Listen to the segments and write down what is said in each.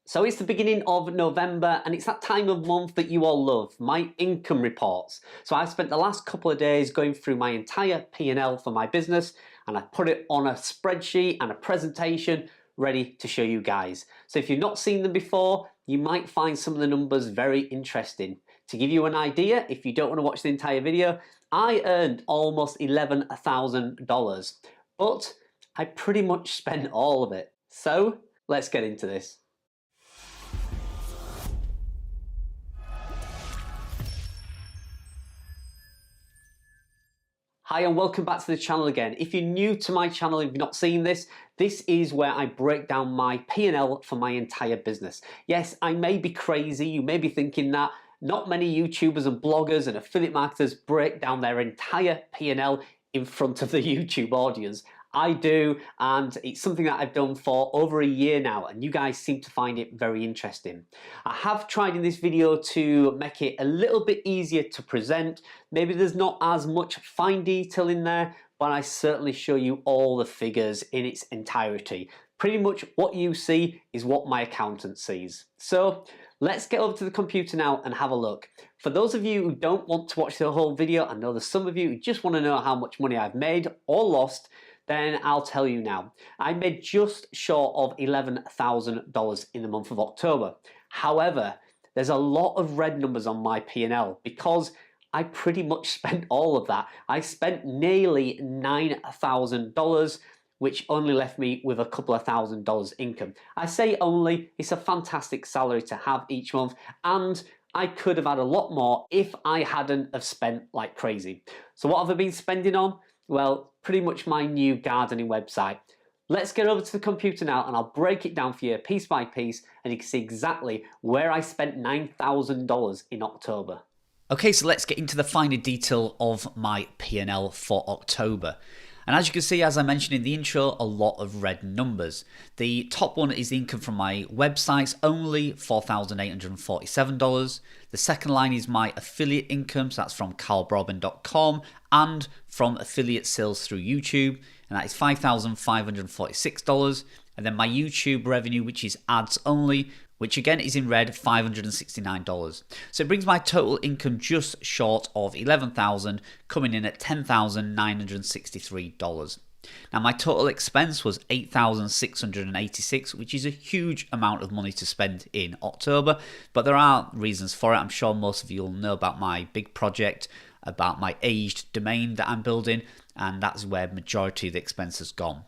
So it's the beginning of November and it's that time of month that you all love, my income reports. So I've spent the last couple of days going through my entire P&L for my business and I put it on a spreadsheet and a presentation ready to show you guys. So if you've not seen them before, you might find some of the numbers very interesting. To give you an idea, if you don't want to watch the entire video, I earned almost $11,000, but I pretty much spent all of it. So let's get into this. Hi and welcome back to the channel again. If you're new to my channel, if you've not seen this, this is where I break down my P&L for my entire business. Yes, I may be crazy, you may be thinking that not many YouTubers and bloggers and affiliate marketers break down their entire P&L in front of the YouTube audience. I do, and it's something that I've done for over a year now, and you guys seem to find it very interesting. I have tried in this video to make it a little bit easier to present. Maybe there's not as much fine detail in there, but I certainly show you all the figures in its entirety. Pretty much what you see is what my accountant sees. So let's get over to the computer now and have a look. For those of you who don't want to watch the whole video, I know there's some of you who just want to know how much money I've made or lost, then I'll tell you now. I made just short of $11,000 in the month of October. However, there's a lot of red numbers on my P&L because I pretty much spent all of that. I spent nearly $9,000, which only left me with a couple of $1,000 income. I say only, it's a fantastic salary to have each month, and I could have had a lot more if I hadn't have spent like crazy. So what have I been spending on? Well, pretty much my new gardening website. Let's get over to the computer now and I'll break it down for you piece by piece and you can see exactly where I spent $9,000 in October. Okay, so let's get into the finer detail of my P&L for October. And as you can see, as I mentioned in the intro, a lot of red numbers. The top one is the income from my websites, only $4,847. The second line is my affiliate income, so that's from carlbrobin.com and from affiliate sales through YouTube, and that is $5,546. And then my YouTube revenue, which is ads only, which again is in red, $569. So it brings my total income just short of $11,000, coming in at $10,963. Now my total expense was $8,686, which is a huge amount of money to spend in October, but there are reasons for it. I'm sure most of you will know about my big project, about my aged domain that I'm building, and that's where the majority of the expense has gone.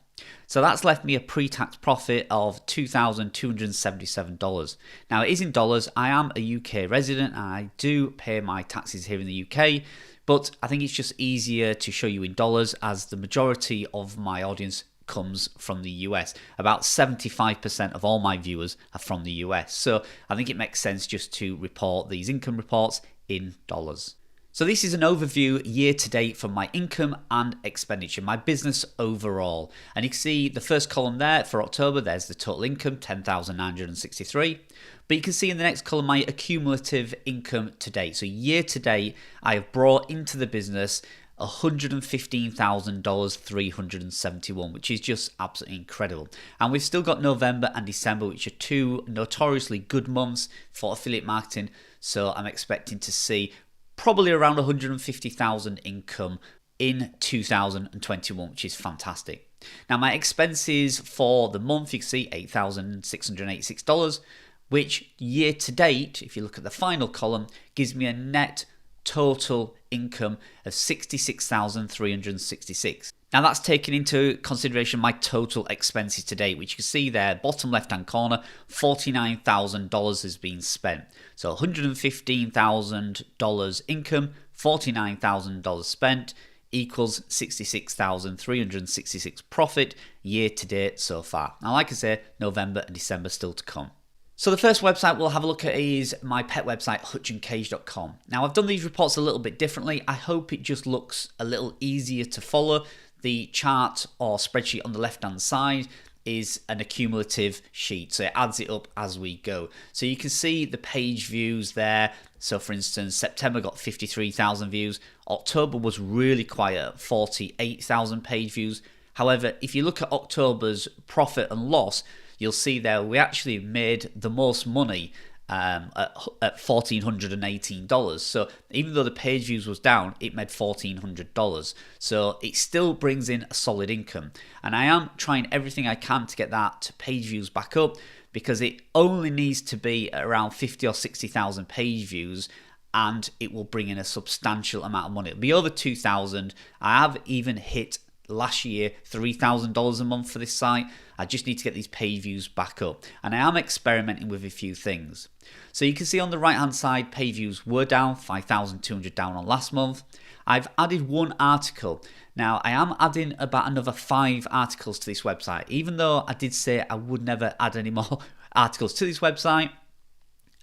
So that's left me a pre-tax profit of $2,277. Now it is in dollars. I am a UK resident and I do pay my taxes here in the UK, but I think it's just easier to show you in dollars as the majority of my audience comes from the US. About 75% of all my viewers are from the US. So I think it makes sense just to report these income reports in dollars. So this is an overview year to date for my income and expenditure, my business overall. And you can see the first column there for October, there's the total income, $10,963. But you can see in the next column my accumulative income to date. So year to date, I have brought into the business $115,371, which is just absolutely incredible. And we've still got November and December, which are two notoriously good months for affiliate marketing. So I'm expecting to see probably around 150,000 income in 2021, which is fantastic. Now my expenses for the month, you can see $8,686, which year to date, if you look at the final column, gives me a net total income of $66,366. Now that's taken into consideration my total expenses to date, which you can see there, bottom left-hand corner, $49,000 has been spent. So $115,000 income, $49,000 spent equals $66,366 profit year to date so far. Now, like I say, November and December still to come. So the first website we'll have a look at is my pet website, hutchandcage.com. Now I've done these reports a little bit differently. I hope it just looks a little easier to follow. The chart or spreadsheet on the left hand side is an accumulative sheet, so it adds it up as we go. So you can see the page views there. So for instance, September got 53,000 views. October was really quiet, 48,000 page views. However, if you look at October's profit and loss, you'll see there we actually made the most money at $1,418. So even though the page views was down, it made $1,400. So it still brings in a solid income. And I am trying everything I can to get that page views back up, because it only needs to be around 50 or 60,000 page views and it will bring in a substantial amount of money. It'll be over 2,000. I have even hit last year $3,000 a month for this site. I just need to get these page views back up, and I am experimenting with a few things. So you can see on the right hand side, page views were down, 5,200 down on last month. I've added one article. Now I am adding about another 5 articles to this website, even though I did say I would never add any more articles to this website.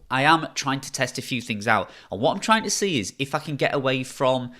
I am trying to test a few things out, and what I'm trying to see is if I can get away from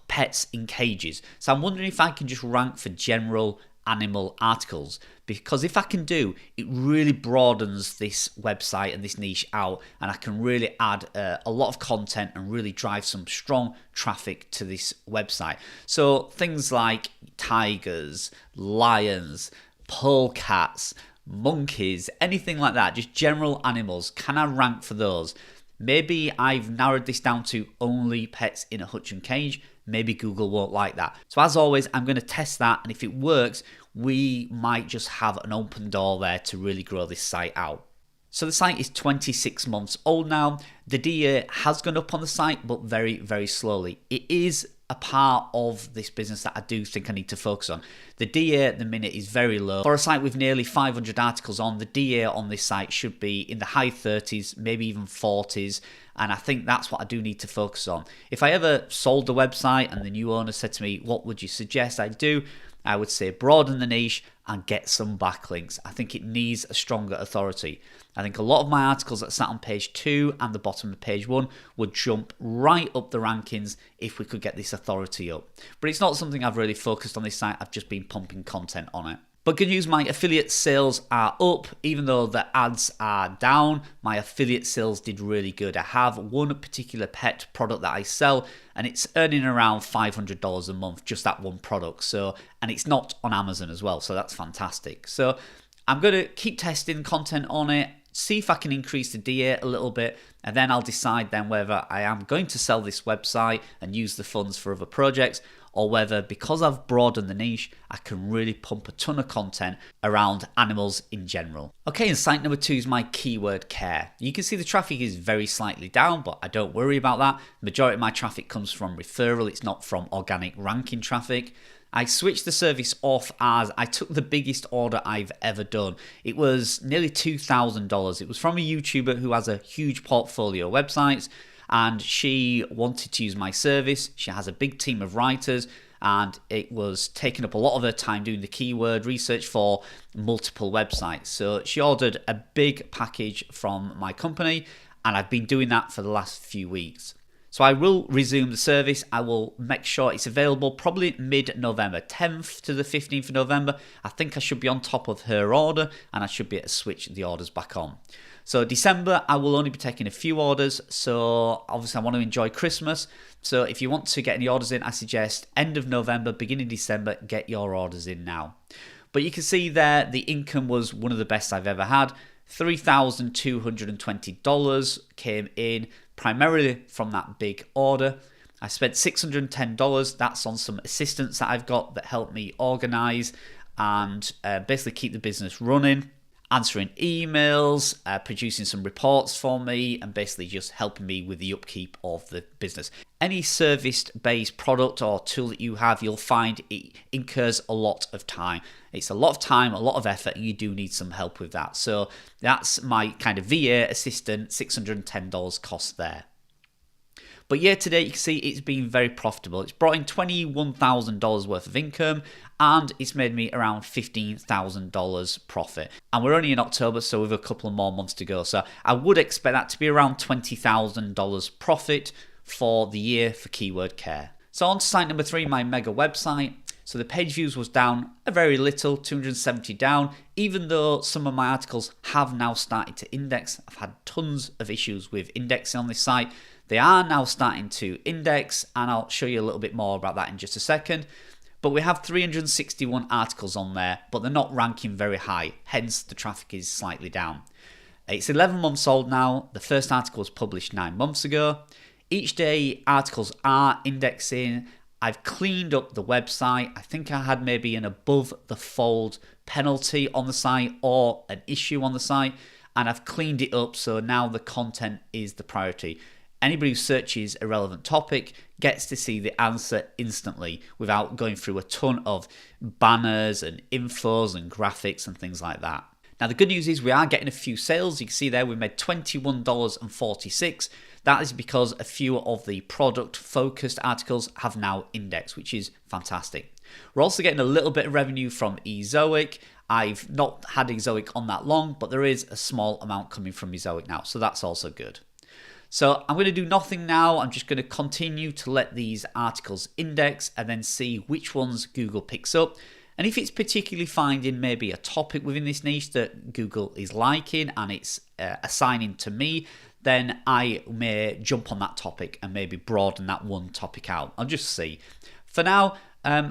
pets in cages. So I'm wondering if I can just rank for general animal articles, because if I can do, it really broadens this website and this niche out, and I can really add a lot of content and really drive some strong traffic to this website. So things like tigers, lions, polecats, monkeys, anything like that, just general animals, can I rank for those? Maybe I've narrowed this down to only pets in a hutch and cage. Maybe Google won't like that. So as always, I'm going to test that, and if it works, we might just have an open door there to really grow this site out. So the site is 26 months old now. The DA has gone up on the site, but very, very slowly. It is a part of this business that I do think I need to focus on. The DA at the minute is very low. For a site with nearly 500 articles on, the DA on this site should be in the high 30s, maybe even 40s. And I think that's what I do need to focus on. If I ever sold the website and the new owner said to me, what would you suggest I do? I would say broaden the niche and get some backlinks. I think it needs a stronger authority. I think a lot of my articles that sat on page 2 and the bottom of page 1 would jump right up the rankings if we could get this authority up. But it's not something I've really focused on this site. I've just been pumping content on it. But good news, my affiliate sales are up. Even though the ads are down, my affiliate sales did really good. I have one particular pet product that I sell, and it's earning around $500 a month, just that one product. So, and it's not on Amazon as well, so that's fantastic. So I'm going to keep testing content on it, see if I can increase the DA a little bit, and then I'll decide then whether I am going to sell this website and use the funds for other projects, or whether, because I've broadened the niche, I can really pump a ton of content around animals in general. Okay, and site number 2 is my keyword care. You can see the traffic is very slightly down, but I don't worry about that. The majority of my traffic comes from referral, it's not from organic ranking traffic. I switched the service off as I took the biggest order I've ever done. It was nearly $2,000. It was from a YouTuber who has a huge portfolio of websites, and she wanted to use my service. She has a big team of writers, and it was taking up a lot of her time doing the keyword research for multiple websites. So she ordered a big package from my company, and I've been doing that for the last few weeks. So I will resume the service. I will make sure it's available probably mid-November, 10th to the 15th of November. I think I should be on top of her order, and I should be able to switch the orders back on. So December, I will only be taking a few orders. So obviously I want to enjoy Christmas. So if you want to get any orders in, I suggest end of November, beginning of December, get your orders in now. But you can see there, the income was one of the best I've ever had. $3,220 came in primarily from that big order. I spent $610. That's on some assistants that I've got that help me organize and basically keep the business running, answering emails, producing some reports for me, and basically just helping me with the upkeep of the business. Any service-based product or tool that you have, you'll find it incurs a lot of time. It's a lot of time, a lot of effort, and you do need some help with that. So that's my kind of VA assistant, $610 cost there. But year to date, you can see it's been very profitable. It's brought in $21,000 worth of income, and it's made me around $15,000 profit. And we're only in October, so we have a couple of more months to go. So I would expect that to be around $20,000 profit for the year for keyword care. So on to site number 3, my mega website. So the page views was down a very little, 270 down, even though some of my articles have now started to index. I've had tons of issues with indexing on this site. They are now starting to index, and I'll show you a little bit more about that in just a second. but we have 361 articles on there, but they're not ranking very high, hence the traffic is slightly down. It's 11 months old now. The first article was published 9 months ago. Each day articles are indexing. I've cleaned up the website. I think I had maybe an above the fold penalty on the site or an issue on the site, and I've cleaned it up, so now the content is the priority. Anybody who searches a relevant topic gets to see the answer instantly without going through a ton of banners and infos and graphics and things like that. Now the good news is we are getting a few sales. You can see there we made $21.46. That is because a few of the product focused articles have now indexed, which is fantastic. We're also getting a little bit of revenue from Ezoic. I've not had Ezoic on that long, but there is a small amount coming from Ezoic now, so that's also good. So I'm going to do nothing now. I'm just going to continue to let these articles index and then see which ones Google picks up. And if it's particularly finding maybe a topic within this niche that Google is liking and it's assigning to me, then I may jump on that topic and maybe broaden that one topic out. I'll just see. For now,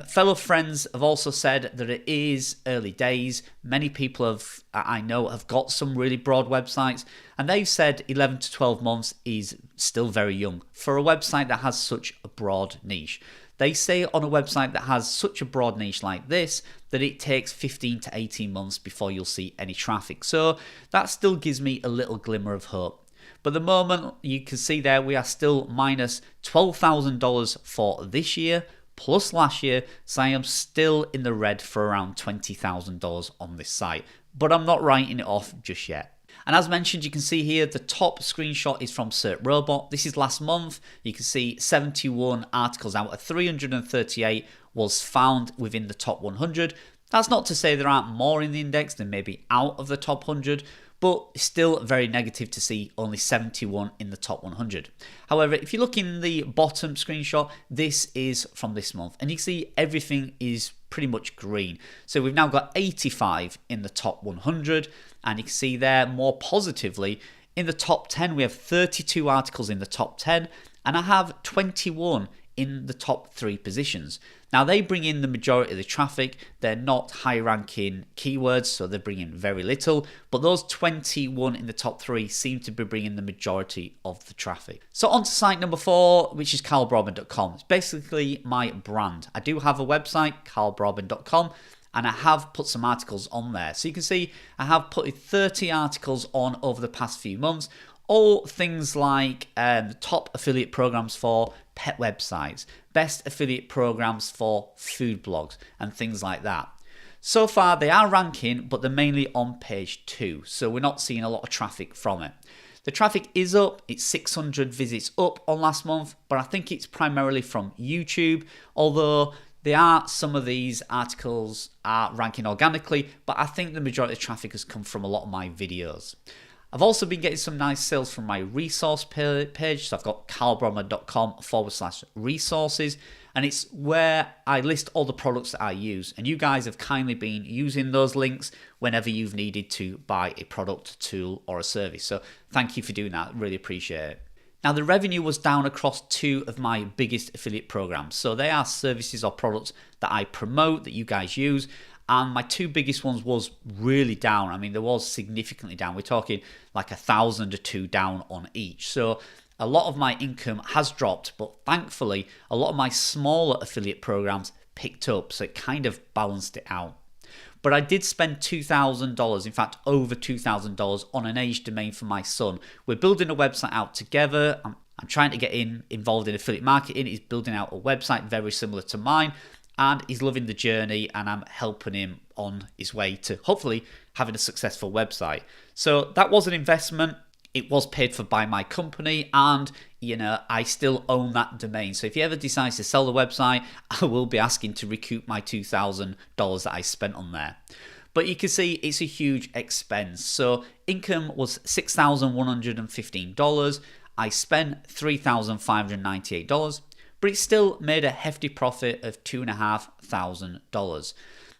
fellow friends have also said that it is early days. Many people I know have got some really broad websites, and they've said 11 to 12 months is still very young for a website that has such a broad niche. They say on a website that has such a broad niche like this that it takes 15 to 18 months before you'll see any traffic. So that still gives me a little glimmer of hope. But the moment you can see there, we are still minus $12,000 for this year plus last year, so I am still in the red for around $20,000 on this site. But I'm not writing it off just yet. And as mentioned, you can see here the top screenshot is from Search Robot. This is last month. You can see 71 articles out of 338 was found within the top 100. That's not to say there aren't more in the index than maybe out of the top 100, but still very negative to see only 71 in the top 100. However, if you look in the bottom screenshot, this is from this month, and you can see everything is pretty much green. So we've now got 85 in the top 100, and you can see there more positively in the top 10 we have 32 articles in the top 10, and I have 21 in the top 3 positions. Now they bring in the majority of the traffic. They're not high ranking keywords, so they bring in very little, but those 21 in the top 3 seem to be bringing the majority of the traffic. So on to site number 4, which is carlbrobin.com. It's basically my brand. I do have a website, carlbrobin.com, and I have put some articles on there. So you can see I have put 30 articles on over the past few months, all things like the top affiliate programs for pet websites, best affiliate programs for food blogs, and things like that. So far they are ranking, but they're mainly on page 2, so we're not seeing a lot of traffic from it. The traffic is up, it's 600 visits up on last month, but I think it's primarily from YouTube, although some of these articles are ranking organically, but I think the majority of traffic has come from a lot of my videos. I've also been getting some nice sales from my resource page, so I've got carlbrobin.com/resources, and it's where I list all the products that I use, and you guys have kindly been using those links whenever you've needed to buy a product, tool, or a service. So thank you for doing that, really appreciate it. Now the revenue was down across 2 of my biggest affiliate programs, so they are services or products that I promote that you guys use. And my 2 biggest ones was really down. I mean, there was significantly down. We're talking like 1,000 or 2 down on each. So a lot of my income has dropped, but thankfully, a lot of my smaller affiliate programs picked up. So it kind of balanced it out. But I did spend $2,000, in fact, over $2,000 on an age domain for my son. We're building a website out together. I'm trying to get involved in affiliate marketing. He's building out a website very similar to mine. And he's loving the journey, and I'm helping him on his way to hopefully having a successful website. So that was an investment. It was paid for by my company, and I still own that domain. So if he ever decides to sell the website, I will be asking to recoup my $2,000 that I spent on there. But you can see it's a huge expense. So income was $6,115. I spent $3,598. But it still made a hefty profit of $2,500.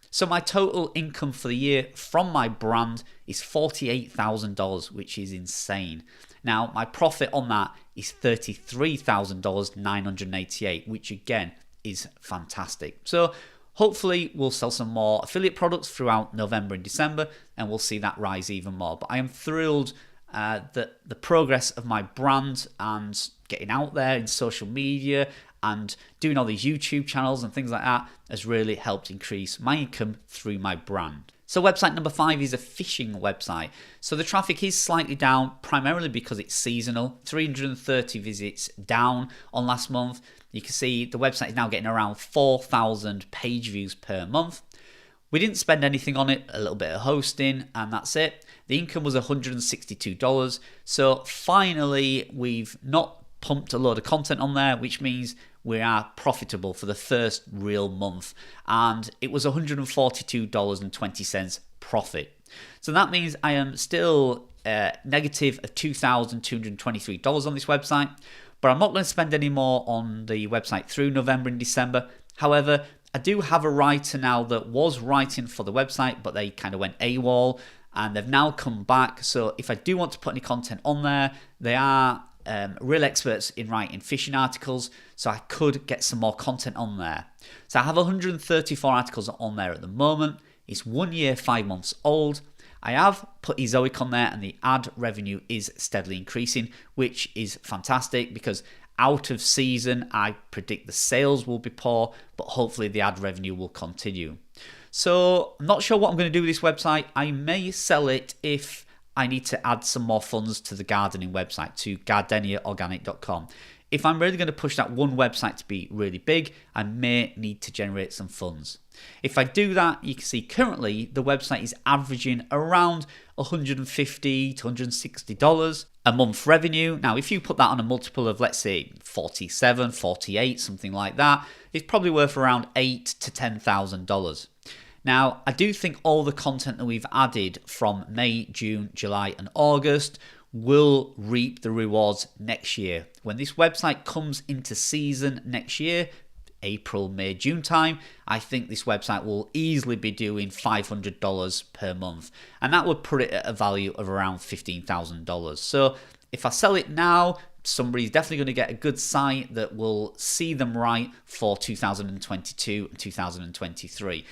So my total income for the year from my brand is $48,000, which is insane. Now, my profit on that is $33,988, which again is fantastic. So Hopefully we'll sell some more affiliate products throughout November and December, and we'll see that rise even more. But I am thrilled that the progress of my brand and getting out there in social media and doing all these YouTube channels and things like that has really helped increase my income through my brand. So website number 5 is a fishing website. So the traffic is slightly down, primarily because it's seasonal. 330 visits down on last month. You can see the website is now getting around 4,000 page views per month. We didn't spend anything on it, a little bit of hosting, and that's it. The income was $162. So finally, we've not pumped a load of content on there, which means we are profitable for the first real month, and it was $142.20 profit. So that means I am still negative of $2,223 on this website, but I'm not going to spend any more on the website through November and December. However, I do have a writer now that was writing for the website, but they kind of went AWOL, and they've now come back. So if I do want to put any content on there, they are real experts in writing fishing articles, so I could get some more content on there. So I have 134 articles on there at the moment. It's 1 year, 5 months old. I have put Ezoic on there, and the ad revenue is steadily increasing, which is fantastic because out of season, I predict the sales will be poor, but hopefully the ad revenue will continue. So I'm not sure what I'm going to do with this website. I may sell it if I need to add some more funds to the gardening website, to gardeniaorganic.com. If I'm really going to push that one website to be really big, I may need to generate some funds. If I do that, you can see currently the website is averaging around $150 to $160 a month revenue. Now, if you put that on a multiple of, let's say, 47, 48, something like that, it's probably worth around $8,000 to $10,000. Now, I do think all the content that we've added from May, June, July, and August will reap the rewards next year. When this website comes into season next year, April, May, June time, I think this website will easily be doing $500 per month. And that would put it at a value of around $15,000. So if I sell it now, somebody's definitely going to get a good site that will see them right for 2022 and 2023.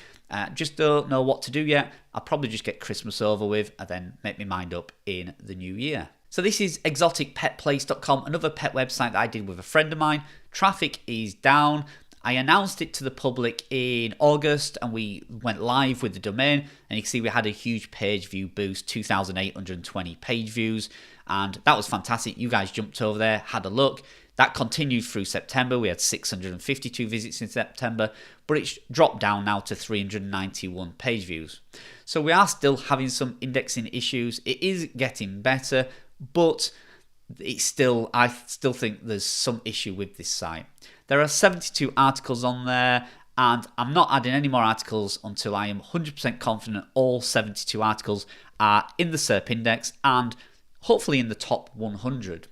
Just don't know what to do yet. I'll probably just get Christmas over with and then make my mind up in the new year. So this is exoticpetplace.com, another pet website that I did with a friend of mine. Traffic is down. I announced it to the public in August and we went live with the domain, and you can see we had a huge page view boost, 2,820 page views, and that was fantastic. You guys jumped over there, had a look. That continued through September. We had 652 visits in September, but it's dropped down now to 391 page views. So we are still having some indexing issues. It is getting better, but I still think there's some issue with this site. There are 72 articles on there, and I'm not adding any more articles until I am 100% confident all 72 articles are in the SERP index and hopefully in the top 100.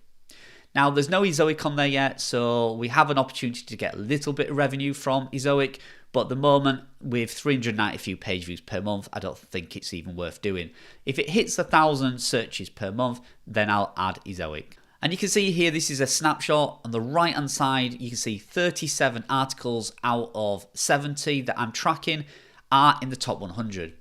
Now, there's no Ezoic on there yet, so we have an opportunity to get a little bit of revenue from Ezoic, but at the moment, with 390 few page views per month, I don't think it's even worth doing. If it hits 1,000 searches per month, then I'll add Ezoic. And you can see here, this is a snapshot. On the right-hand side, you can see 37 articles out of 70 that I'm tracking are in the top 100.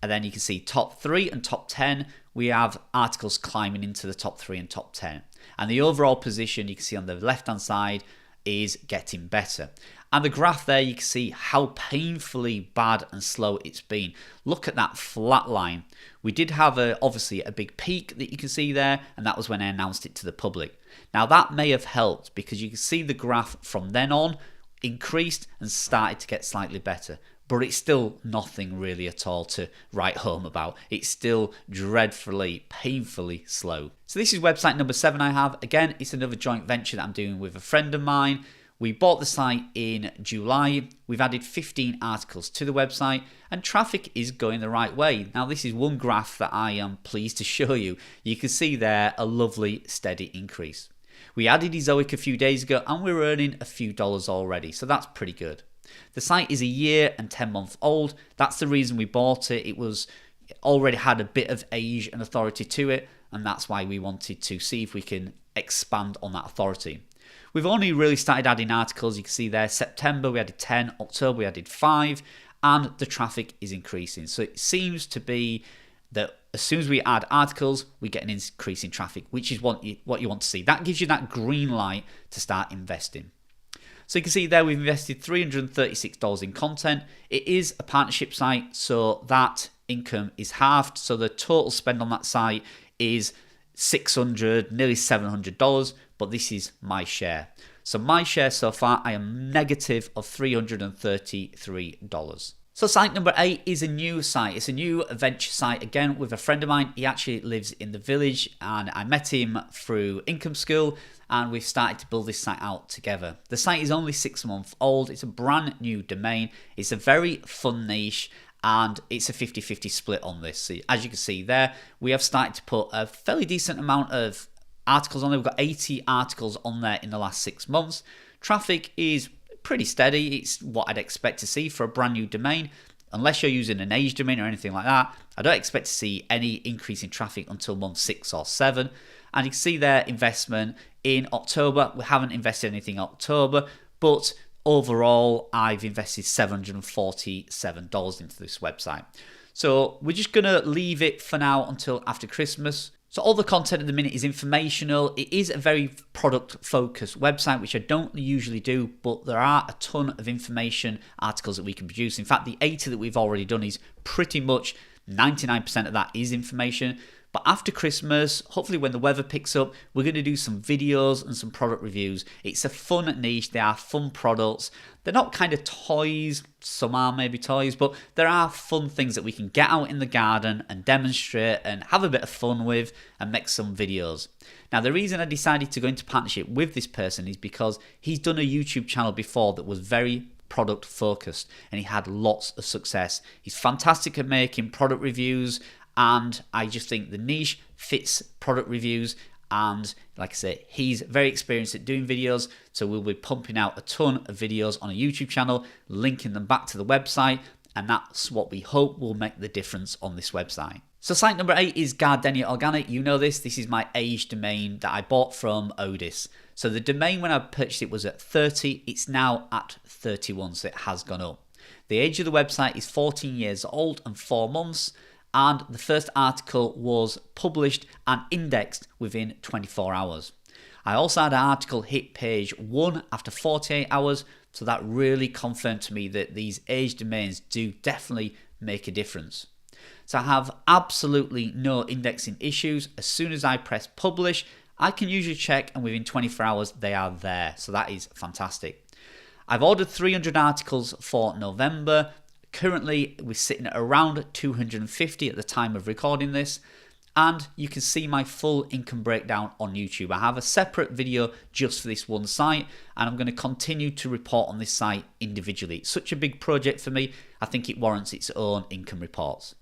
And then you can see top 3 and top 10, we have articles climbing into the top 3 and top 10. And the overall position, you can see on the left-hand side, is getting better. And the graph there, you can see how painfully bad and slow it's been. Look at that flat line. We did have obviously a big peak that you can see there, and that was when I announced it to the public. Now that may have helped because you can see the graph from then on increased and started to get slightly better. But it's still nothing really at all to write home about. It's still dreadfully, painfully slow. So this is website number 7 I have. Again, it's another joint venture that I'm doing with a friend of mine. We bought the site in July. We've added 15 articles to the website and traffic is going the right way. Now this is one graph that I am pleased to show you. You can see there a lovely steady increase. We added Ezoic a few days ago and we're earning a few dollars already, so that's pretty good. The site is a year and 10 months old. That's the reason we bought it. It already had a bit of age and authority to it, and that's why we wanted to see if we can expand on that authority. We've only really started adding articles. You can see there, September we added 10, October we added 5, and the traffic is increasing. So it seems to be that as soon as we add articles, we get an increase in traffic, which is what you want to see. That gives you that green light to start investing. So you can see there we've invested $336 in content. It is a partnership site, so that income is halved. So the total spend on that site is $600, nearly $700, but this is my share. So my share so far, I am negative of $333. So site number 8 is a new site. It's a new venture site, again, with a friend of mine. He actually lives in the village, and I met him through Income School, and we've started to build this site out together. The site is only 6 months old. It's a brand new domain. It's a very fun niche, and it's a 50-50 split on this. So as you can see there, we have started to put a fairly decent amount of articles on there. We've got 80 articles on there in the last 6 months. Traffic is pretty steady. It's what I'd expect to see for a brand new domain. Unless you're using an age domain or anything like that, I don't expect to see any increase in traffic until month 6 or 7. And you can see their investment in October. We haven't invested anything in October, but overall, I've invested $747 into this website. So we're just going to leave it for now until after Christmas. So all the content at the minute is informational. It is a very product-focused website, which I don't usually do, but there are a ton of information articles that we can produce. In fact, the 80 that we've already done is pretty much 99% of that is information. But after Christmas, hopefully when the weather picks up, we're going to do some videos and some product reviews. It's a fun niche. They are fun products. They're not kind of toys. Some are maybe toys, but there are fun things that we can get out in the garden and demonstrate and have a bit of fun with and make some videos. Now, the reason I decided to go into partnership with this person is because he's done a YouTube channel before that was very product focused, and he had lots of success. He's fantastic at making product reviews, and I just think the niche fits product reviews. And like I say, he's very experienced at doing videos, so we'll be pumping out a ton of videos on a YouTube channel, linking them back to the website, and that's what we hope will make the difference on this website. So site number 8 is Gardenia Organic. You know this is my age domain that I bought from Odis. So the domain when I purchased it was at 30, it's now at 31, so it has gone up. The age of the website is 14 years old and 4 months. And the first article was published and indexed within 24 hours. I also had an article hit page 1 after 48 hours, so that really confirmed to me that these age domains do definitely make a difference. So I have absolutely no indexing issues. As soon as I press publish, I can usually check, and within 24 hours they are there, so that is fantastic. I've ordered 300 articles for November. Currently, we're sitting at around 250 at the time of recording this, and you can see my full income breakdown on YouTube. I have a separate video just for this one site, and I'm going to continue to report on this site individually. It's such a big project for me, I think it warrants its own income reports.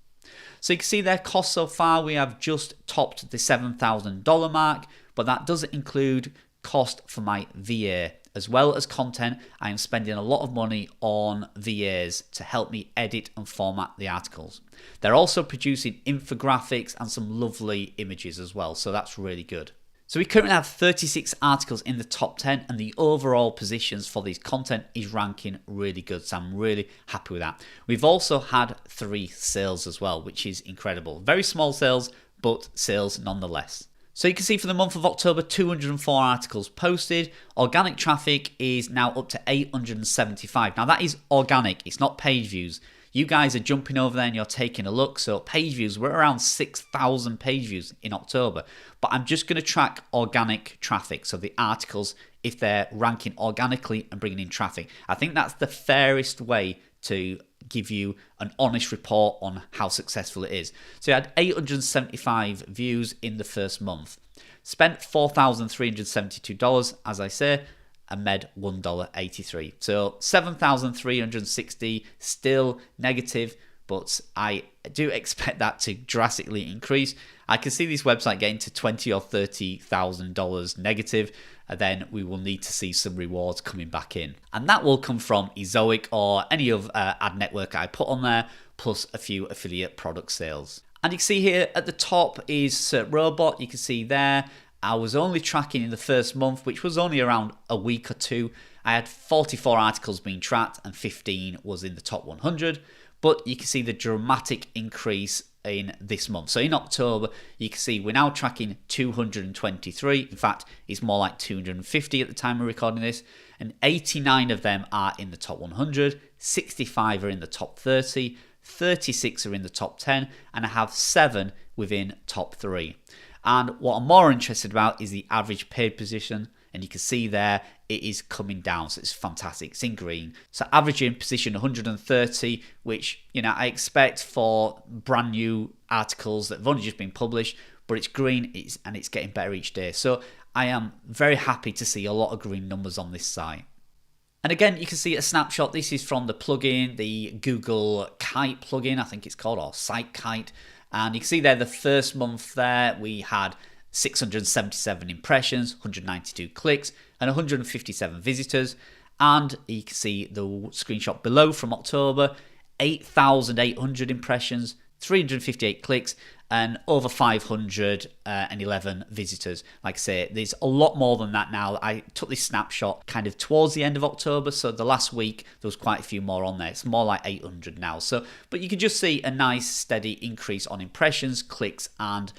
So you can see their costs so far, we have just topped the $7,000 mark, but that doesn't include cost for my VA. As well as content, I am spending a lot of money on VAs to help me edit and format the articles. They're also producing infographics and some lovely images as well, so that's really good. So we currently have 36 articles in the top 10, and the overall positions for this content is ranking really good, so I'm really happy with that. We've also had 3 sales as well, which is incredible. Very small sales, but sales nonetheless. So you can see for the month of October, 204 articles posted. Organic traffic is now up to 875. Now that is organic, it's not page views. You guys are jumping over there and you're taking a look. So page views, we're around 6,000 page views in October. But I'm just going to track organic traffic. So the articles, if they're ranking organically and bringing in traffic. I think that's the fairest way to give you an honest report on how successful it is. So you had 875 views in the first month. Spent $4,372, as I say, and made $1.83. So 7,360 still negative, but I do expect that to drastically increase. I can see this website getting to $20,000 or $30,000 negative, and then we will need to see some rewards coming back in. And that will come from Ezoic or any of ad network I put on there, plus a few affiliate product sales. And you can see here at the top is Cert Robot. You can see there, I was only tracking in the first month, which was only around a week or two, I had 44 articles being tracked and 15 was in the top 100. But you can see the dramatic increase in this month. So in October, you can see we're now tracking 223. In fact, it's more like 250 at the time of recording this. And 89 of them are in the top 100, 65 are in the top 30, 36 are in the top 10, and I have 7 within top 3. And what I'm more interested about is the average paid position. And you can see there, it is coming down. So it's fantastic. It's in green. So averaging position 130, which, I expect for brand new articles that have only just been published, but it's green and it's getting better each day. So I am very happy to see a lot of green numbers on this site. And again, you can see a snapshot. This is from the plugin, the Google Kite plugin, I think it's called, or Site Kite. And you can see there the first month there, we had 677 impressions, 192 clicks, and 157 visitors. And you can see the screenshot below from October, 8,800 impressions, 358 clicks, and over 511 visitors. Like I say, there's a lot more than that now. I took this snapshot kind of towards the end of October, so the last week there was quite a few more on there. It's more like 800 now. But you can just see a nice steady increase on impressions, clicks, and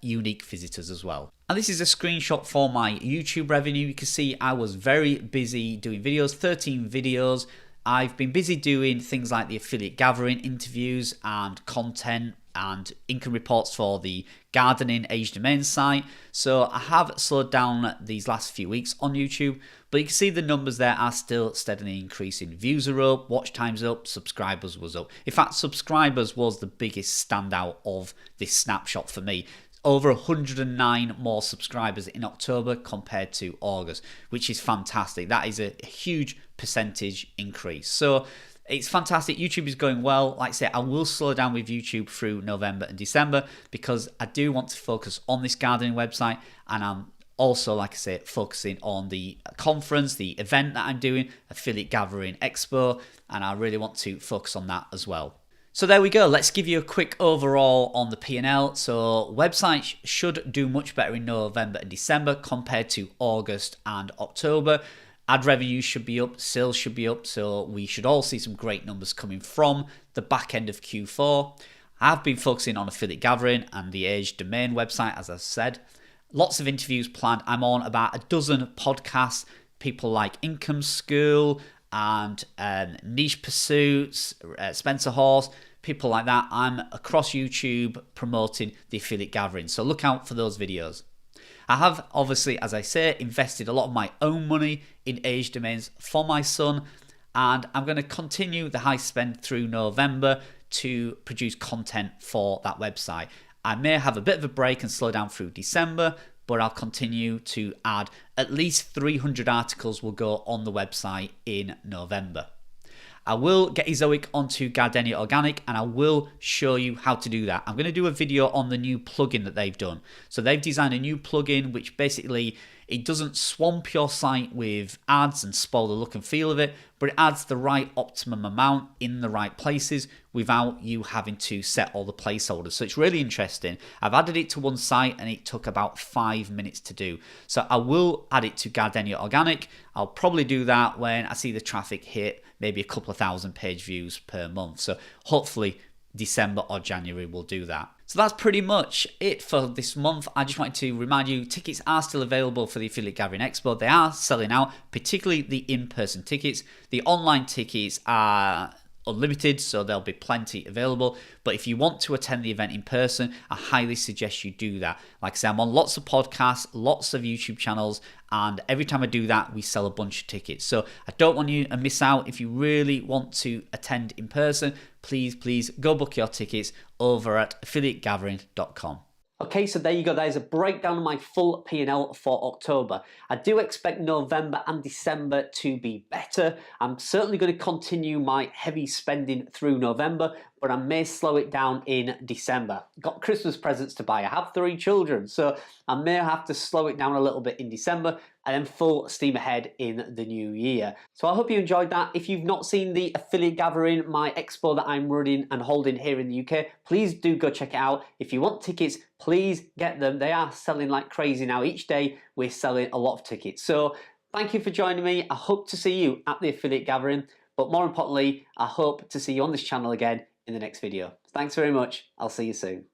unique visitors as well. And this is a screenshot for my YouTube revenue. You can see I was very busy doing videos, 13 videos. I've been busy doing things like the affiliate gathering interviews and content and income reports for the gardening age domain site. So I have slowed down these last few weeks on YouTube, but you can see the numbers there are still steadily increasing. Views are up, watch time's up, subscribers was up. In fact, subscribers was the biggest standout of this snapshot for me. Over 109 more subscribers in October compared to August, which is fantastic. That is a huge percentage increase. So it's fantastic. YouTube is going well. Like I say, I will slow down with YouTube through November and December because I do want to focus on this gardening website, and I'm also, like I say, focusing on the conference, the event that I'm doing, Affiliate Gathering Expo, and I really want to focus on that as well. So there we go. Let's give you a quick overall on the P&L. So websites should do much better in November and December compared to August and October. Ad revenue should be up, sales should be up, so we should all see some great numbers coming from the back end of Q4. I've been focusing on affiliate gathering and the Age Domain website, as I've said. Lots of interviews planned. I'm on about a dozen podcasts, people like Income School and Niche Pursuits, Spencer Horse, people like that. I'm across YouTube promoting the affiliate gathering, so look out for those videos. I have obviously, as I say, invested a lot of my own money in age domains for my son, and I'm going to continue the high spend through November to produce content for that website. I may have a bit of a break and slow down through December, but I'll continue to add at least 300 articles will go on the website in November. I will get Ezoic onto Gardenia Organic, and I will show you how to do that. I'm going to do a video on the new plugin that they've done. So they've designed a new plugin which basically, it doesn't swamp your site with ads and spoil the look and feel of it, but it adds the right optimum amount in the right places without you having to set all the placeholders. So it's really interesting. I've added it to one site and it took about 5 minutes to do. So I will add it to Gardenia Organic. I'll probably do that when I see the traffic hit maybe a couple of thousand page views per month. So hopefully December or January will do that. So that's pretty much it for this month. I just wanted to remind you, tickets are still available for the Affiliate Gathering Expo. They are selling out, particularly the in-person tickets. The online tickets are unlimited, so there'll be plenty available. But if you want to attend the event in person, I highly suggest you do that. Like I say, I'm on lots of podcasts, lots of YouTube channels, and every time I do that, we sell a bunch of tickets. So I don't want you to miss out. If you really want to attend in person, please go book your tickets over at affiliategathering.com. Okay, so there you go. There's a breakdown of my full P&L for October. I do expect November and December to be better. I'm certainly going to continue my heavy spending through November, but I may slow it down in December. Got Christmas presents to buy. I have 3 children, so I may have to slow it down a little bit in December and then full steam ahead in the new year. So I hope you enjoyed that. If you've not seen the Affiliate Gathering, my expo that I'm running and holding here in the UK, please do go check it out. If you want tickets, please get them. They are selling like crazy now. Each day we're selling a lot of tickets. So Thank you for joining me. I hope to see you at the affiliate gathering, but more importantly, I hope to see you on this channel again in the next video. Thanks very much. I'll see you soon.